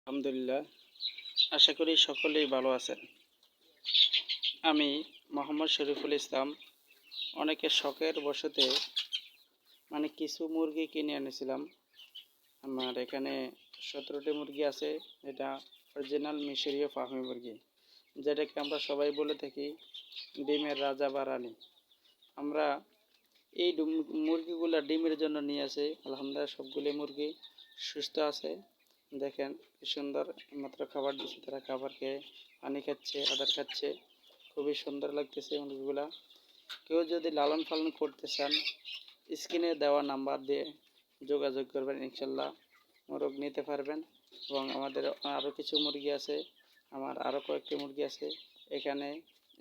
আলহামদুলিল্লাহ, আশা করি সকলেই ভালো আছেন। আমি মোহাম্মদ শরীফুল ইসলাম। অনেকের শখের বশতে কিছু মুরগি কিনে এনেছিলাম। আমার এখানে 17টি মুরগি আছে। এটা অরিজিনাল মিশরীয় ফার্মি মুরগি, যেটাকে আমরা সবাই বলে থাকি ডিমের রাজা বা রানী। আমরা এই মুরগিগুলা ডিমের জন্য নিয়ে আসি। আলহামদুলিল্লাহ, সবগুলি মুরগি সুস্থ আছে। দেখেন কি সুন্দর, মাত্র খাবার দিচ্ছে, তারা খাবার খেয়ে পানি খাচ্ছে, আদার খাচ্ছে। খুবই সুন্দর লাগতেছে মুরগিগুলা। কেউ যদি লালন পালন করতে চান, স্ক্রিনে দেওয়া নাম্বার দিয়ে যোগাযোগ করবেন, ইনশাল্লাহ মোরগ নিতে পারবেন। এবং আমাদের আরও কিছু মুরগি আছে, আমার আরও কয়েকটি মুরগি আছে। এখানে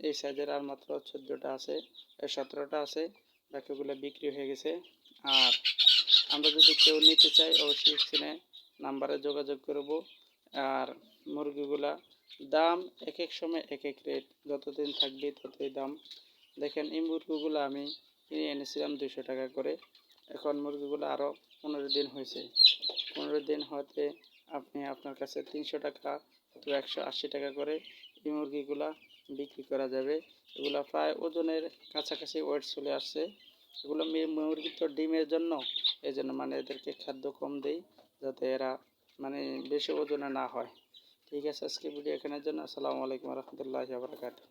এই সাইজের আর মাত্র 14টা আছে, 17টা আছে, বাকিগুলো বিক্রি হয়ে গেছে। আর আমরা যদি কেউ নিতে চাই, অবশ্যই স্ক্রিনে নাম্বারে যোগাযোগ করব। আর মুরগিগুলা দাম এক এক সময় এক এক রেট, যতদিন থাকবে ততই দাম। দেখেন, এই মুরগিগুলো আমি কিনে এনেছিলাম 200 টাকা করে। এখন মুরগিগুলো আরও 15 দিন হয়েছে। 15 দিন হতে আপনি আপনার কাছে 300 টাকা অথবা 180 টাকা করে এই মুরগিগুলা বিক্রি করা যাবে। এগুলো প্রায় ওজনের কাছাকাছি ওয়েট চলে আসছে। এগুলো মুরগি তো ডিমের জন্য, এই জন্য এদেরকে খাদ্য কম দেই, যাতে এরা বেশি ওজনে না হয়। ঠিক আছে, আজকে ভিডিও এখানের জন্য। আসসালামু আলাইকুম রহমতুল্লাহি ওয়া বারাকাতুহু।